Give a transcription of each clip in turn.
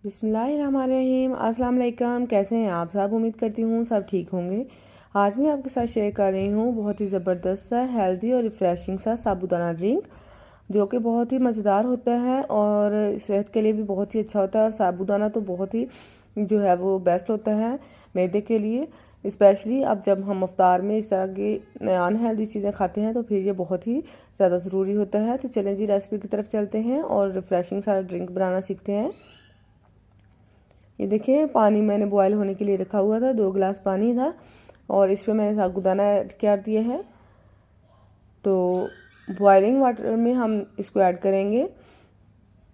बिस्मिल्लाहिर्रहमानिर्रहीम। अस्सलाम वालेकुम। कैसे हैं आप सब? उम्मीद करती हूँ सब ठीक होंगे। आज मैं आपके साथ शेयर कर रही हूँ बहुत ही ज़बरदस्त सा हेल्दी और रिफ़्रेशिंग सा साबूदाना ड्रिंक, जो कि बहुत ही मज़ेदार होता है और सेहत के लिए भी बहुत ही अच्छा होता है। और साबूदाना तो बहुत ही जो है वो बेस्ट होता है मैदे के लिए, स्पेशली अब जब हम अफ्तार में इस तरह की अनहेल्दी चीज़ें खाते हैं तो फिर ये बहुत ही ज़्यादा ज़रूरी होता है। तो चलें जी, रेसिपी की तरफ चलते हैं और रिफ़्रेशिंग सा ड्रिंक बनाना सीखते हैं। ये देखिए, पानी मैंने बॉयल होने के लिए रखा हुआ था, 2 गिलास पानी था और इसमें मैंने साबूदाना ऐड कर दिया है। तो बॉइलिंग वाटर में हम इसको ऐड करेंगे,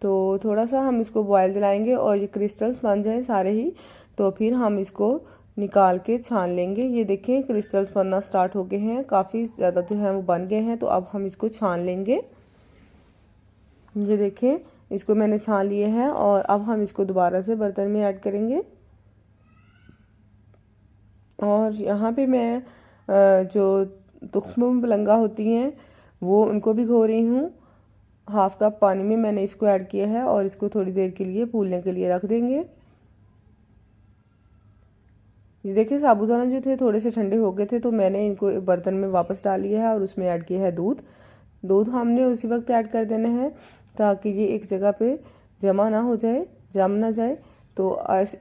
तो थोड़ा सा हम इसको बॉयल दिलाएंगे और ये क्रिस्टल्स बन जाए सारे ही, तो फिर हम इसको निकाल के छान लेंगे। ये देखिए, क्रिस्टल्स बनना स्टार्ट हो गए हैं, काफ़ी ज़्यादा जो है वो बन गए हैं। तो अब हम इसको छान लेंगे। ये देखिए, इसको मैंने छान लिए हैं और अब हम इसको दोबारा से बर्तन में ऐड करेंगे। और यहाँ पे मैं जो तुख्म मलंगा होती हैं वो उनको भिगो रही हूँ। हाफ कप पानी में मैंने इसको ऐड किया है और इसको थोड़ी देर के लिए फूलने के लिए रख देंगे। ये देखिए, साबूदाना जो थे थोड़े से ठंडे हो गए थे, तो मैंने इनको बर्तन में वापस डाल लिया है और उसमें ऐड किया है दूध हमने उसी वक्त ऐड कर देना है ताकि ये एक जगह पे जमा ना हो जाए, जम ना जाए। तो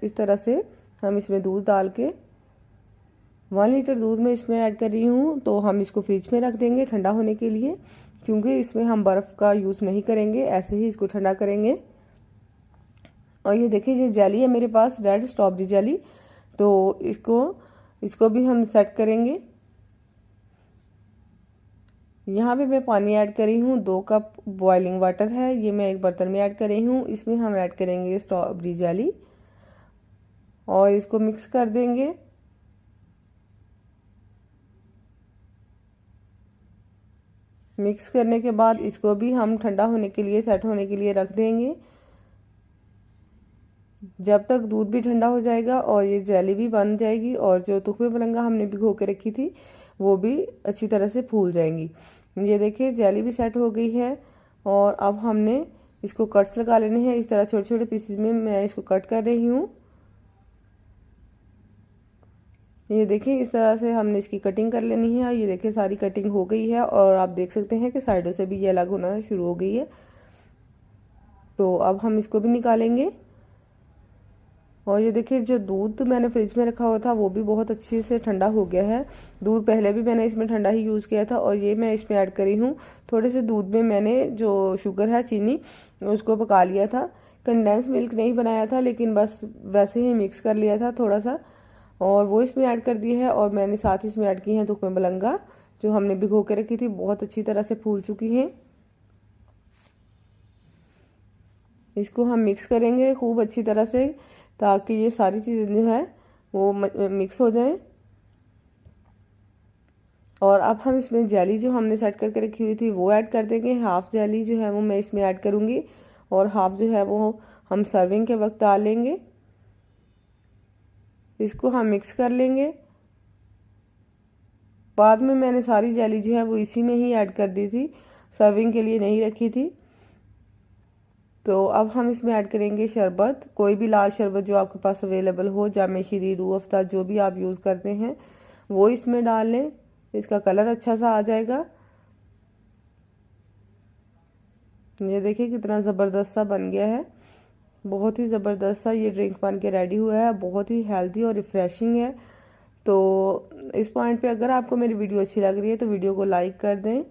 इस तरह से हम इसमें दूध डाल के 1 लीटर दूध में इसमें ऐड कर रही हूँ। तो हम इसको फ्रिज में रख देंगे ठंडा होने के लिए, क्योंकि इसमें हम बर्फ़ का यूज़ नहीं करेंगे, ऐसे ही इसको ठंडा करेंगे। और ये देखिए, ये जेली है मेरे पास, रेड स्ट्रॉबेरी जेली, तो इसको भी हम सेट करेंगे। यहाँ पे मैं पानी ऐड कर रही हूँ, 2 कप बॉइलिंग वाटर है, ये मैं एक बर्तन में ऐड कर रही हूँ। इसमें हम ऐड करेंगे स्ट्रॉबेरी जेली और इसको मिक्स कर देंगे। मिक्स करने के बाद इसको भी हम ठंडा होने के लिए, सेट होने के लिए रख देंगे, जब तक दूध भी ठंडा हो जाएगा और ये जेली भी बन जाएगी और जो तुख्मे मलंगा हमने भिगो के रखी थी वो भी अच्छी तरह से फूल जाएंगी। ये देखिए, जेली भी सेट हो गई है और अब हमने इसको कट्स लगा लेने हैं। इस तरह छोटे छोटे पीसेस में मैं इसको कट कर रही हूँ। ये देखिए, इस तरह से हमने इसकी कटिंग कर लेनी है। ये देखिए, सारी कटिंग हो गई है और आप देख सकते हैं कि साइडों से भी ये अलग होना शुरू हो गई है। तो अब हम इसको भी निकालेंगे। और ये देखिए, जो दूध मैंने फ्रिज में रखा हुआ था वो भी बहुत अच्छे से ठंडा हो गया है। दूध पहले भी मैंने इसमें ठंडा ही यूज़ किया था और ये मैं इसमें ऐड करी हूँ। थोड़े से दूध में मैंने जो शुगर है, चीनी, उसको पका लिया था। कंडेंस मिल्क नहीं बनाया था, लेकिन बस वैसे ही मिक्स कर लिया था थोड़ा सा, और वो इसमें ऐड कर दिया है। और मैंने साथ ही इसमें ऐड की हैं तुख्मे मलंगा, जो हमने भिगो के रखी थी, बहुत अच्छी तरह से फूल चुकी हैं। इसको हम मिक्स करेंगे खूब अच्छी तरह से ताकि ये सारी चीज़ें जो है वो मिक्स हो जाएं। और अब हम इसमें जेली जो हमने सेट करके रखी हुई थी वो ऐड कर देंगे। हाफ जेली जो है वो मैं इसमें ऐड करूँगी और हाफ जो है वो हम सर्विंग के वक्त डाल लेंगे। इसको हम मिक्स कर लेंगे। बाद में मैंने सारी जेली जो है वो इसी में ही ऐड कर दी थी, सर्विंग के लिए नहीं रखी थी। तो अब हम इसमें ऐड करेंगे शरबत, कोई भी लाल शरबत जो आपके पास अवेलेबल हो, जामे शीरी, रूह अफ़ज़ा, जो भी आप यूज़ करते हैं वो इसमें डाल लें, इसका कलर अच्छा सा आ जाएगा। ये देखिए, कितना ज़बरदस्त सा बन गया है, बहुत ही ज़बरदस्त सा ये ड्रिंक बन के रेडी हुआ है। बहुत ही हेल्दी और रिफ़्रेशिंग है। तो इस पॉइंट पे अगर आपको मेरी वीडियो अच्छी लग रही है तो वीडियो को लाइक कर दें,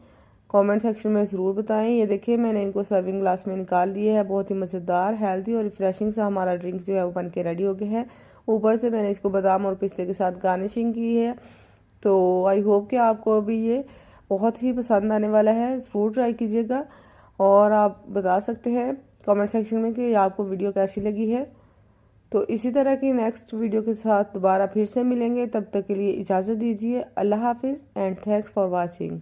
कमेंट सेक्शन में ज़रूर बताएं। ये देखिए, मैंने इनको सर्विंग ग्लास में निकाल लिए है। बहुत ही मज़ेदार, हेल्दी और रिफ़्रेशिंग सा हमारा ड्रिंक जो है वो बन के रेडी हो गया है। ऊपर से मैंने इसको बादाम और पिस्ते के साथ गार्निशिंग की है। तो आई होप कि आपको भी ये बहुत ही पसंद आने वाला है, ज़रूर ट्राई कीजिएगा। और आप बता सकते हैं कमेंट सेक्शन में कि आपको वीडियो कैसी लगी है। तो इसी तरह की नेक्स्ट वीडियो के साथ दोबारा फिर से मिलेंगे, तब तक के लिए इजाज़त दीजिए। अल्लाह हाफिज़ एंड थैंक्स फॉर वॉचिंग।